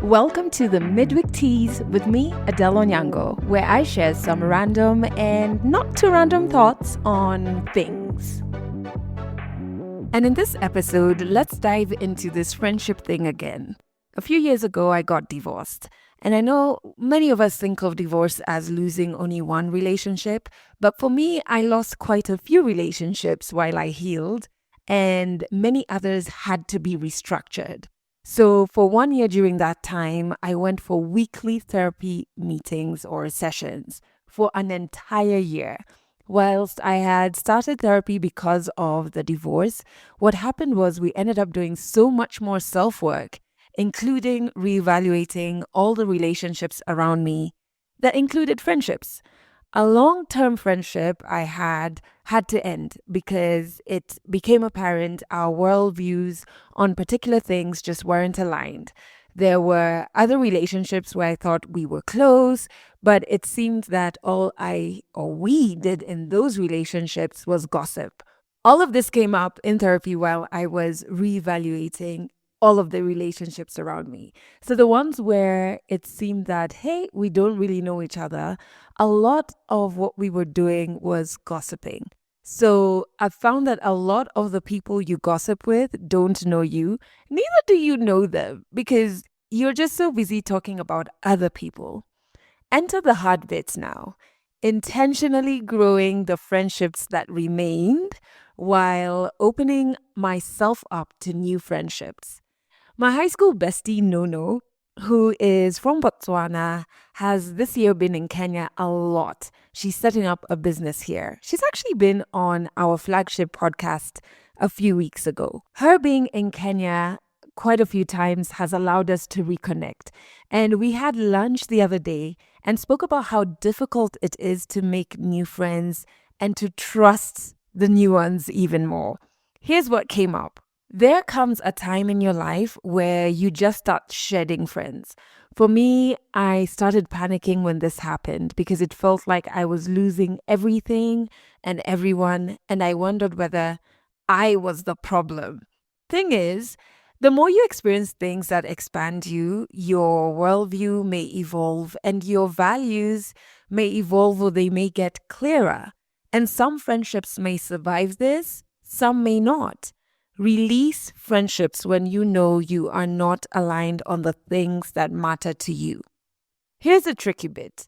Welcome to the Mid-Week Tease with me, Adelle Onyango, where I share some random and not too random thoughts on things. And in this episode, let's dive into this friendship thing again. A few years ago, I got divorced. And I know many of us think of divorce as losing only one relationship, but for me, I lost quite a few relationships while I healed, and many others had to be restructured. So for 1 year during that time, I went for weekly therapy meetings or sessions for an entire year. Whilst I had started therapy because of the divorce, what happened was we ended up doing so much more self-work, including reevaluating all the relationships around me that included friendships. A long-term friendship I had to end because it became apparent our worldviews on particular things just weren't aligned. There were other relationships where I thought we were close, but it seemed that all we did in those relationships was gossip. All of this came up in therapy while I was reevaluating all of the relationships around me. So the ones where it seemed that, hey, we don't really know each other, a lot of what we were doing was gossiping. So I found that a lot of the people you gossip with don't know you. Neither do you know them because you're just so busy talking about other people. Enter the hard bits now. Intentionally growing the friendships that remained while opening myself up to new friendships. My high school bestie, Nono, who is from Botswana, has this year been in Kenya a lot. She's setting up a business here. She's actually been on our flagship podcast a few weeks ago. Her being in Kenya quite a few times has allowed us to reconnect. And we had lunch the other day and spoke about how difficult it is to make new friends and to trust the new ones even more. Here's what came up. There comes a time in your life where you just start shedding friends. For me, I started panicking when this happened because it felt like I was losing everything and everyone, and I wondered whether I was the problem. Thing is, the more you experience things that expand you, your worldview may evolve and your values may evolve or they may get clearer. And some friendships may survive this, some may not. Release friendships when you know you are not aligned on the things that matter to you. Here's a tricky bit.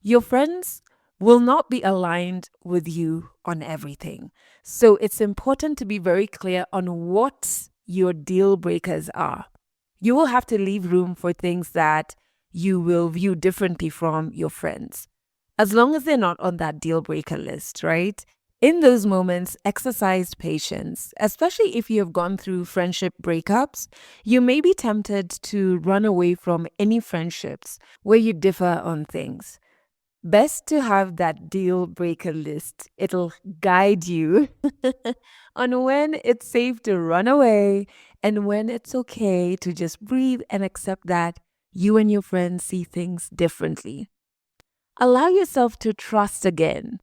Your friends will not be aligned with you on everything. So it's important to be very clear on what your deal breakers are. You will have to leave room for things that you will view differently from your friends, as long as they're not on that deal breaker list, right? In those moments, exercise patience, especially if you have gone through friendship breakups. You may be tempted to run away from any friendships where you differ on things. Best to have that deal breaker list. It'll guide you on when it's safe to run away and when it's okay to just breathe and accept that you and your friends see things differently. Allow yourself to trust again.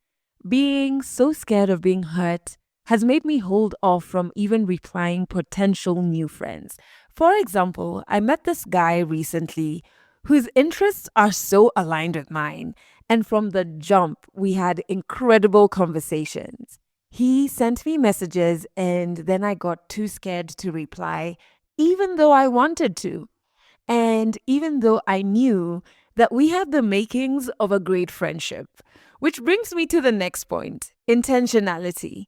Being so scared of being hurt has made me hold off from even replying potential new friends. For example, I met this guy recently whose interests are so aligned with mine. And from the jump, we had incredible conversations. He sent me messages and then I got too scared to reply, even though I wanted to. And even though I knew that we had the makings of a great friendship. Which brings me to the next point, intentionality.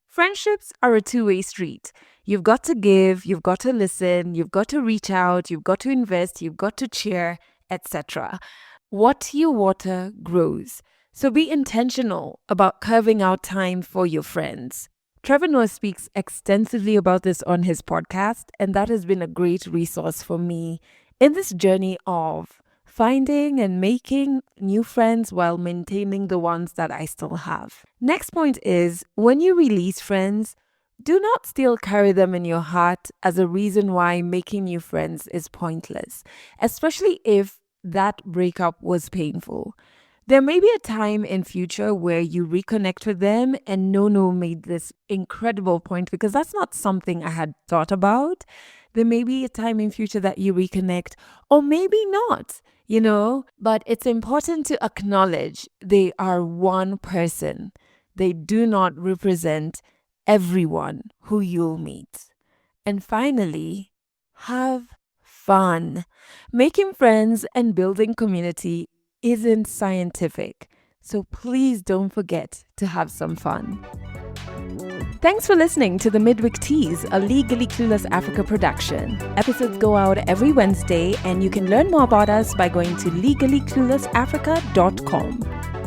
Friendships are a two-way street. You've got to give, you've got to listen, you've got to reach out, you've got to invest, you've got to cheer, etc. What you water grows. So be intentional about carving out time for your friends. Trevor Noah speaks extensively about this on his podcast, and that has been a great resource for me in this journey of finding and making new friends while maintaining the ones that I still have. Next point is, when you release friends, do not still carry them in your heart as a reason why making new friends is pointless, especially if that breakup was painful. There may be a time in future where you reconnect with them, and Nono made this incredible point because that's not something I had thought about. There may be a time in future that you reconnect, or maybe not, but it's important to acknowledge they are one person. They do not represent everyone who you'll meet. And finally, have fun. Making friends and building community isn't scientific, so please don't forget to have some fun. Thanks for listening to the Mid-Week Tease, a Legally Clueless Africa production. Episodes go out every Wednesday, and you can learn more about us by going to legallycluelessafrica.com.